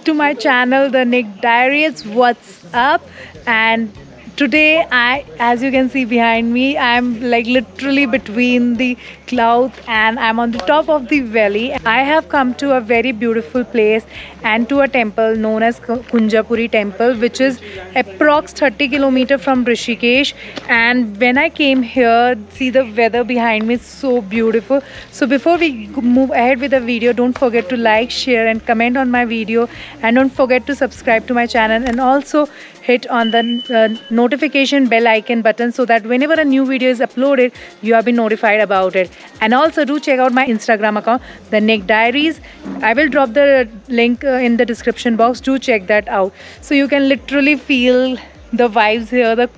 back to my channel, The Nick Diaries. What's up? And today, as you can see behind me, I'm like literally between the clouds and I'm on the top of the valley. I have come to a very beautiful place and to a temple known as Kunjapuri Temple, which is approx 30 kilometer from Rishikesh. And when I came here, see the weather behind me is so beautiful. So before we move ahead with the video, don't forget to like, share and comment on my video, and don't forget to subscribe to my channel, and also hit on the notification bell icon button so that whenever a new video is uploaded, you have been notified about it. And also do check out my Instagram account, The Nick Diaries. I will drop the link in the description box. Do check that out. So you can literally feel the vibes here.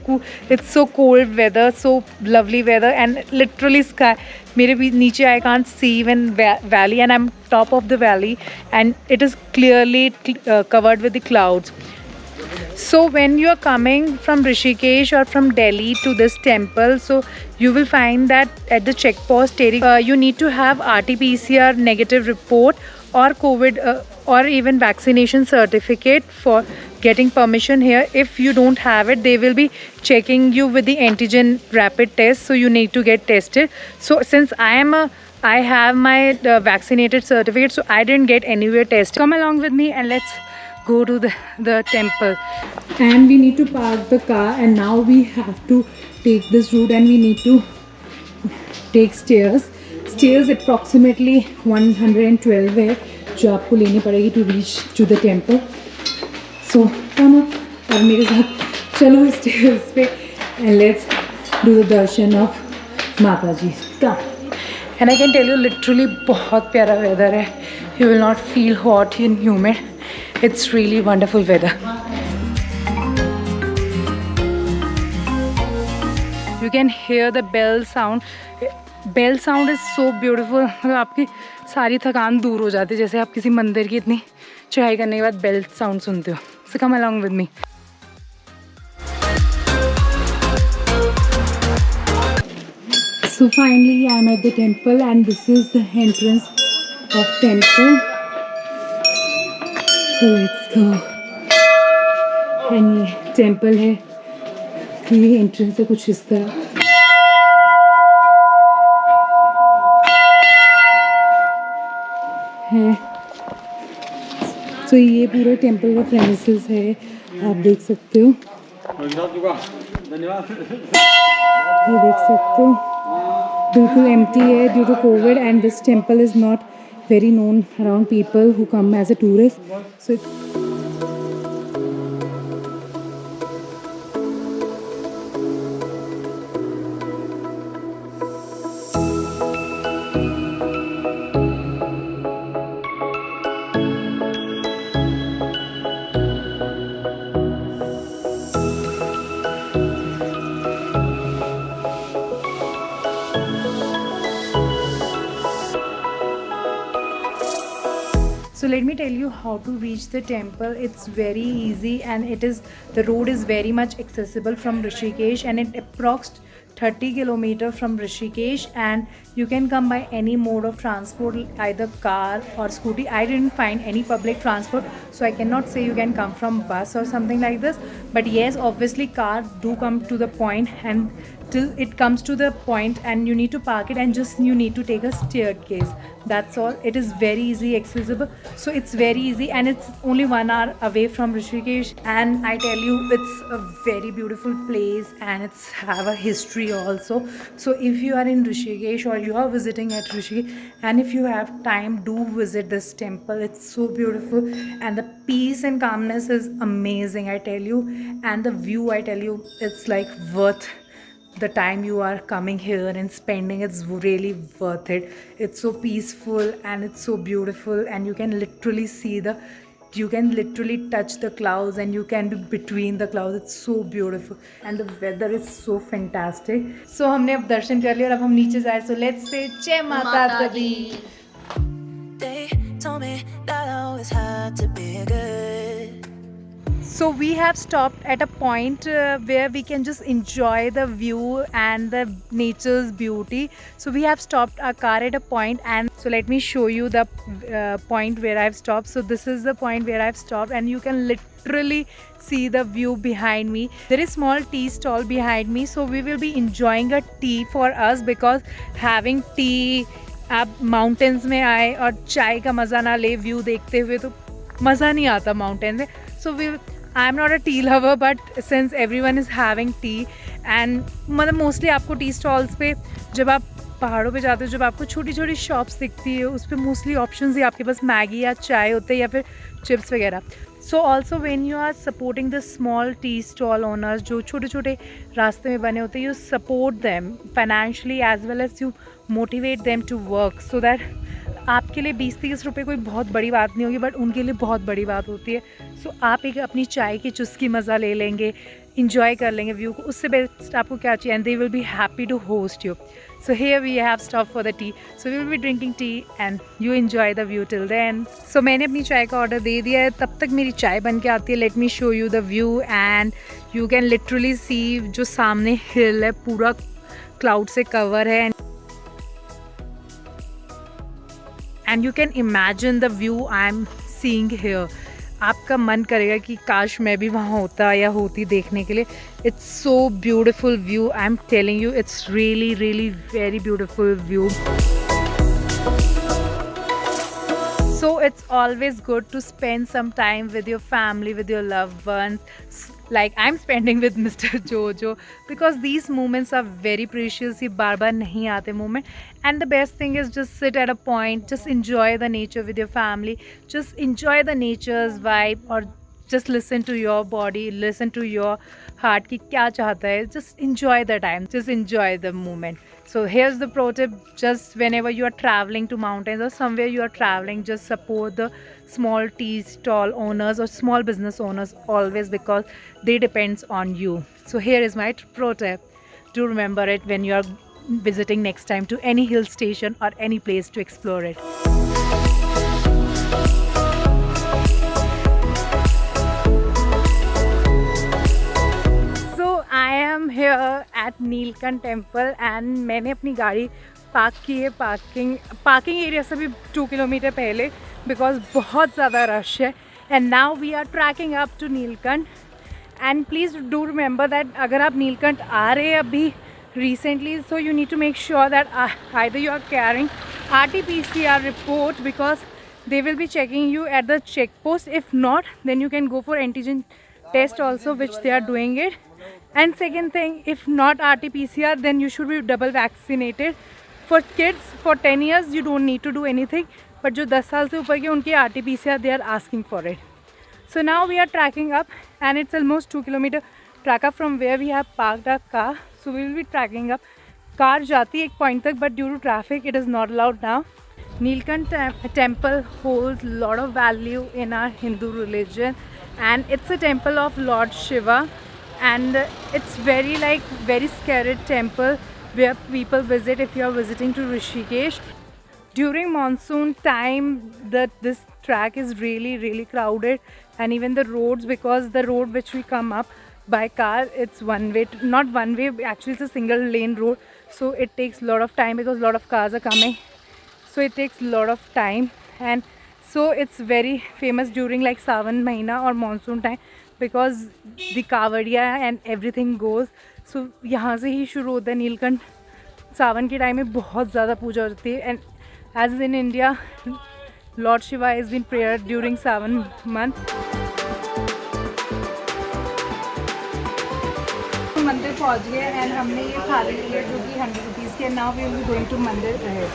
It's so cold weather, so lovely weather, and literally sky. मेरे भी नीचे I can't see even valley, and I'm top of the valley, and it is clearly covered with the clouds. So when you are coming from Rishikesh or from Delhi to this temple, so you will find that at the checkpost you need to have RT-PCR negative report or COVID or even vaccination certificate for getting permission here. If you don't have it, they will be checking you with the antigen rapid test, so you need to get tested. So since I have my vaccinated certificate, so I didn't get anywhere tested. Come along with me and let's go to the temple. And we need to park the car, and now we have to take this route, and we need to take stairs approximately 112 है जो आपको लेनी पड़ेगी to reach to the temple. So come up और मेरे साथ चलो stairs पे and let's do the darshan of माता जी. Come. And I can tell you literally बहुत प्यारा weather है. You will not feel hot and humid. It's really wonderful weather. You can hear the bell sound. Bell sound is so beautiful. आपकी सारी थकान दूर हो जाती है जैसे आप किसी मंदिर की इतनी चढ़ाई करने के बाद बेल साउंड सुनते हो. So come along with me. So finally I am at the temple, and this is the entrance of temple. So let's go. And ये temple है. ये entrance है कुछ इस तरह. है. So ये पूरा temple का premises है. आप देख सकते हो. ये देख सकते हो. बिल्कुल empty है due to COVID, and this temple is not very known around people who come as a tourist. So So let me tell you how to reach the temple. It's very easy, and the road is very much accessible from Rishikesh, and it approximately 30 kilometer from Rishikesh, and you can come by any mode of transport, either car or scooty. I didn't find any public transport, so I cannot say you can come from bus or something like this. But yes, obviously car do come to the point, and till it comes to the point and you need to park it, and just you need to take a staircase. That's all. It is very easy accessible, so it's very easy, and it's only 1 hour away from Rishikesh. And I tell you, it's a very beautiful place, and it's have a history also. So if you are in Rishikesh or you are visiting at Rishikesh, and if you have time, do visit this temple. It's so beautiful, and the peace and calmness is amazing, I tell you. And the view, I tell you, it's like worth the time you are coming here and spending. It's really worth it. It's so peaceful and it's so beautiful, and you can literally touch the clouds, and you can be between the clouds. It's so beautiful, and the weather is so fantastic. So हमने अब दर्शन कर लिया और अब हम नीचे जाए. So let's say जय माता दी. They told me that I always had to be good. So we have stopped at a point where we can just enjoy the view and the nature's beauty. So we have stopped our car at a point, and so let me show you the point where I've stopped. So this is the point where I've stopped, and you can literally see the view behind me. There is small tea stall behind me, so we will be enjoying a tea for us, because having tea, आप mountains में आए और चाय का मज़ा ना ले view देखते हुए तो मज़ा नहीं आता माउंटेन में. So we I am not a tea lover, but since every one is having tea and मतलब मोस्टली आपको टी स्टॉल्स पे जब आप पहाड़ों पे जाते हो, जब आपको छोटी छोटी शॉप्स दिखती है उस पर मोस्टली ऑप्शन ही आपके पास मैगी या चाय होते हैं या फिर चिप्स वगैरह. So also when you are supporting the small tea stall owners, जो छोटे छोटे रास्ते में बने होते हैं, you support them financially as well as you motivate them to work, so that आपके लिए 20-30 रुपये कोई बहुत बड़ी बात नहीं होगी, बट उनके लिए बहुत बड़ी बात होती है. सो आप एक अपनी चाय की चुस्की मज़ा ले लेंगे, इंजॉय कर लेंगे व्यू को, उससे बेस्ट आपको क्या चाहिए. And they will be happy to host you. So here we have stop for the tea, so we will be drinking tea and you enjoy the view till then. So मैंने अपनी चाय का order दे दिया है, तब तक मेरी चाय बन के आती है. Let me show you the view and you can literally see जो सामने हिल है पूरा क्लाउड से कवर है. And you can imagine the view I am seeing here. आपका मन करेगा कि काश मैं भी वहाँ होता या होती देखने के लिए. It's so beautiful view, I am telling you, it's really really very beautiful view. So it's always good to spend some time with your family, with your loved ones, like I'm spending with Mr. Jojo, because these moments are very precious. ये बार बार नहीं आते moment. And the best thing is just sit at a point, just enjoy the nature with your family, just enjoy the nature's vibe, or just listen to your body, listen to your heart कि क्या चाहता है. Just enjoy the time, just enjoy the moment. So here's the pro tip: just whenever you are traveling to mountains or somewhere you are traveling, just support the small tea stall owners or small business owners always, because they depends on you. So here is my pro tip. Do remember it when you are visiting next time to any hill station or any place to explore it. I am here at Neelkanth temple and मैंने अपनी गाड़ी park की है parking area से भी 2 kilometre पहले, because बहुत ज़्यादा रश है. And now we are trekking up to Neelkanth. And please do remember that अगर आप नीलकंठ आ रहे हैं अभी recently, so you need to make sure that either you are carrying RT-PCR report, because they will be checking you at the check post. If not, then you can go for antigen test also, which they are doing it. And second thing, if not RT-PCR, then you should be double vaccinated. For kids for 10 years you don't need to do anything, but जो 10 साल से ऊपर के उनके RT-PCR they are asking for it. So now we are tracking up, and it's almost 2 kilometer track up from where we have parked our car. So we will be tracking up. Car जाती है एक point तक, but due to traffic it is not allowed now. Neelkanth temple holds a lot of value in our Hindu religion, and it's a temple of Lord Shiva, and it's very scary temple where people visit if you are visiting to Rishikesh. During monsoon time, this track is really crowded, and even the roads, because the road which we come up by car, it's one way, not one way, actually it's a single lane road, so it takes a lot of time because a lot of cars are coming, so it takes a lot of time. And so it's very famous during like Sawan Mahina or monsoon time, because the Kavadiya and everything goes. So यहाँ से ही शुरू होता है नीलकंठ. सावन के time में बहुत ज़्यादा पूजा होती है, and as in India, Lord Shiva has been prayer during Sawan month. मंदिर पहुंच गए एंड हमने ये थाली ली है जो कि 100 रुपीज़ के. Now we will be going to mandir ahead.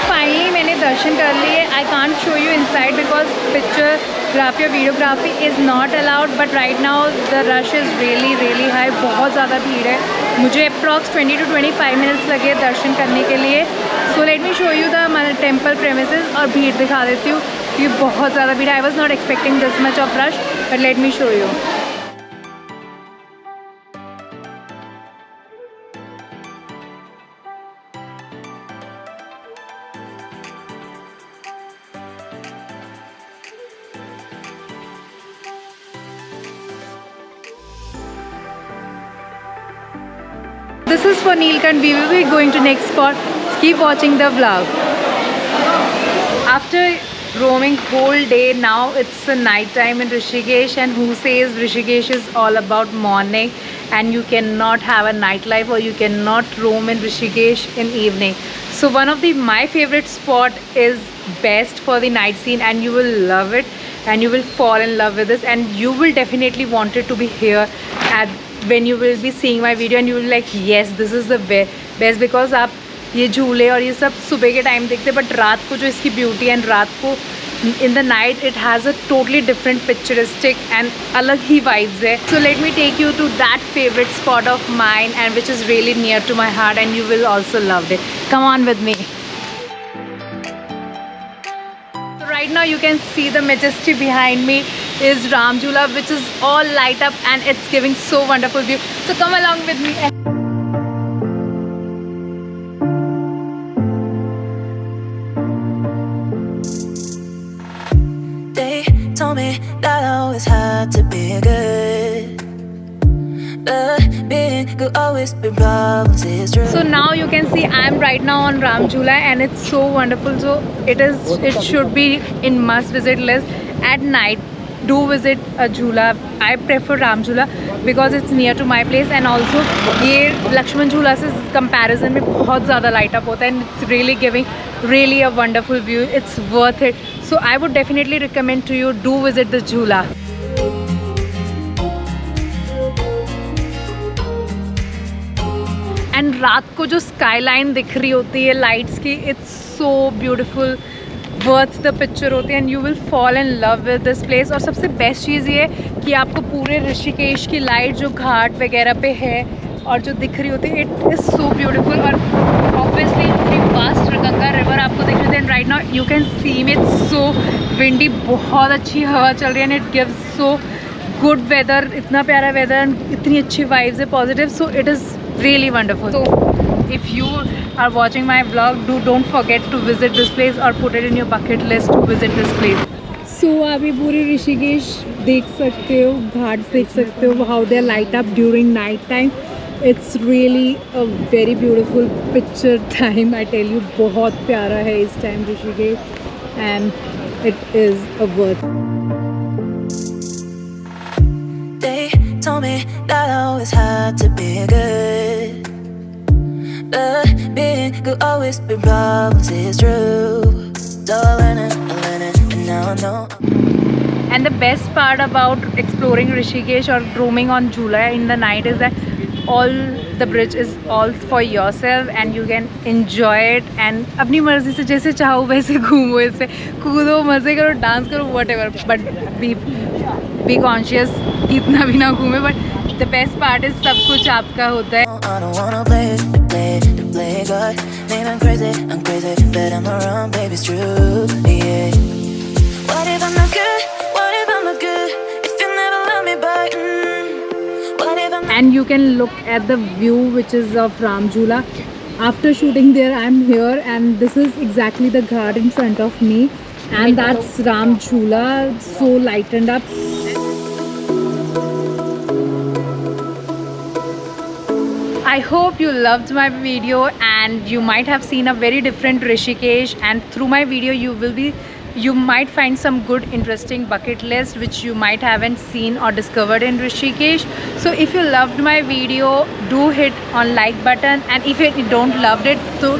Finally मैंने दर्शन कर लिए. I can't show you inside because picturegraphy और videography is not allowed, but right now the rush is really high. बहुत ज़्यादा भीड़ है. मुझे अप्रॉक्स 20 to 25 मिनट्स लगे दर्शन करने के लिए. So let me show you the temple premises और भीड़ दिखा देती हूँ. ये बहुत ज़्यादा भीड़. I was not expecting this much of rush, but let me show you. this is for Neelkant. We will be going to next spot. Keep watching the vlog. After roaming whole day, now it's a night time in Rishikesh, and who says Rishikesh is all about morning and you cannot have a nightlife, or you cannot roam in Rishikesh in evening. So one of my favorite spot is best for the night scene, and you will love it and you will fall in love with this, and you will definitely want it to be here at when you will be seeing my video, and you will be like, yes, this is the best, because आप ये झूले और ये सब सुबह के time देखते हैं, बट रात को जो इसकी ब्यूटी एंड रात को in the night it has a totally different picturestic and अलग ही vibes है. So let me take you to that favorite spot of mine, and which is really near to my heart, and you will also love it. Come on with me. So right now you can see the majesty behind me is Ram Jhula, which is all light up and it's giving so wonderful view. So come along with me. Told me that I always had to be good, but being good always been problems, is true. So now you can see I am right now on Ram Jhula, and it's so wonderful. So it should be in must visit list. At night do visit a Jhula. I prefer Ram Jhula because it's near to my place, and also ये लक्ष्मण झूला से comparison में बहुत ज़्यादा light up होता है, and it's really giving really a wonderful view. It's worth it. So I would definitely recommend to you, do visit the Jhula. And रात को जो स्काईलाइन दिख रही होती है लाइट्स की, it's so beautiful, worth the picture होती है, and you will fall in love with this place. और सबसे बेस्ट चीज़ ये कि आपको पूरे ऋषिकेश की लाइट जो घाट वगैरह पे है और जो दिख रही होती है, इट इज़ सो ब्यूटीफुल. और ऑब्वियसली इतनी वास्ट गंगा रिवर आपको दिख रही है. And right now you can see me, it's so windy, बहुत अच्छी हवा चल रही है, and it gives so good weather, इतना प्यारा वेदर एंड इतनी अच्छी वाइब्स है, positive. So it is really wonderful. So if you are watching my vlog, don't forget to visit this place or put it in your bucket list to visit this place. So अभी पूरी ऋषिकेश देख सकते हो, घाट देख सकते हो, how they light up during night time. It's really a very beautiful picture time. I tell you, बहुत प्यारा है इस time Rishikesh, and it is a worth. Told me that I always had to be good, but being good always been problems, is true. So I learned it, and now I know. And the best part about exploring Rishikesh or roaming on Jhula in the night is that all the bridge is all for yourself, and you can enjoy it, and अपनी मर्जी से जैसे चाहो वैसे घूमो, इससे कूदो, मज़े करो, डांस करो, whatever, but be conscious, इतना भी ना घूमे. But the best part is सब कुछ आपका होता है. I don't wanna play God. Maybe I'm crazy, but I'm not wrong, baby, it's true. Yeah. What if I'm not good? What if I'm not good? If you never love me back. What if I'm not? And you can look at the view which is of Ram Jhula. After shooting there, I'm here, and this is exactly the ghat in front of me, and that's Ram Jhula, so lightened up. I hope you loved my video, and you might have seen a very different Rishikesh, and through my video you might find some good interesting bucket list which you might haven't seen or discovered in Rishikesh. So if you loved my video, do hit on like button, and if you don't loved it, so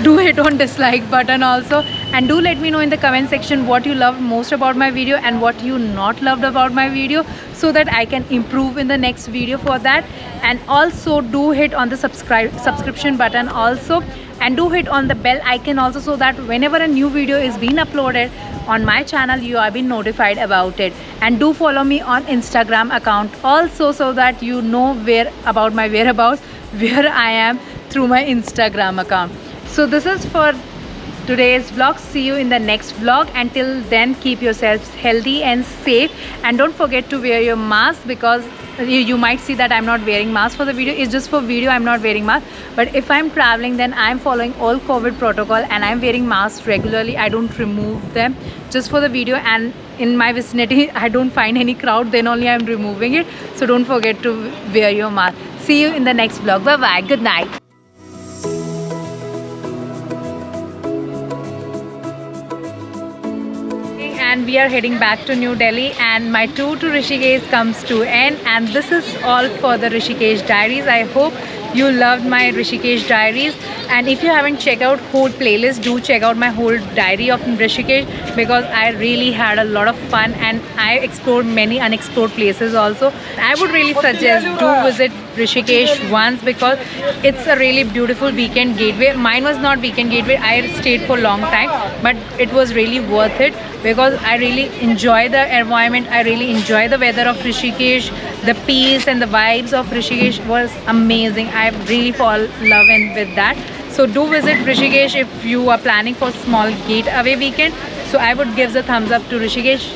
do hit on dislike button also, and do let me know in the comment section what you loved most about my video and what you not loved about my video, so that I can improve in the next video for that. And also do hit on the subscription button also, and do hit on the bell icon also, so that whenever a new video is being uploaded on my channel, you are being notified about it. And do follow me on Instagram account also, so that you know about my whereabouts, where I am through my Instagram account. So this is for today's vlog. See you in the next vlog. Until then, keep yourselves healthy and safe, and don't forget to wear your mask, because you might see that I'm not wearing mask for the video. It's just for video I'm not wearing mask, but if I'm traveling, then I'm following all COVID protocol, and I'm wearing masks regularly. I don't remove them just for the video, and in my vicinity I don't find any crowd, then only I'm removing it. So don't forget to wear your mask. See you in the next vlog. Bye bye. Good night. And we are heading back to New Delhi, and my tour to Rishikesh comes to end, and this is all for the Rishikesh Diaries. I hope you loved my Rishikesh Diaries, and if you haven't checked out whole playlist, do check out my whole diary of Rishikesh, because I really had a lot of fun and I explored many unexplored places also. I would really suggest do visit Rishikesh once, because it's a really beautiful weekend gateway. Mine was not weekend gateway, I stayed for a long time, but it was really worth it, because I really enjoy the environment, I really enjoy the weather of Rishikesh, the peace and the vibes of Rishikesh was amazing. I really fall in love with that. So do visit Rishikesh if you are planning for small getaway weekend. So I would give the thumbs up to Rishikesh.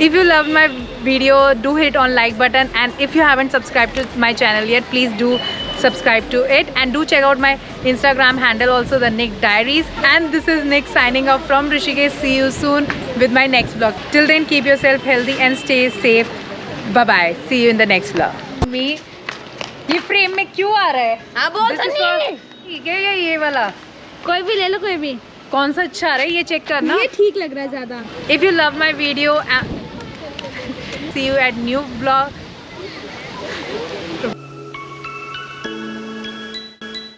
If you loved my video, do hit on like button, and if you haven't subscribed to my channel yet, please do subscribe to it, and do check out my Instagram handle also, the Nick Diaries. And this is Nick signing off from Rishikesh. See you soon with my next vlog. Till then, keep yourself healthy and stay safe. Bye bye. See you in the next vlog. Me, ये frame में क्यों आ रहा है? हाँ बोल तो नहीं। ठीक है, या ये वाला? कोई भी ले लो, कोई भी। कौन सा अच्छा आ रहा है ये चेक करना। ये ठीक लग रहा है ज़्यादा। If you love my video, see you at new vlog.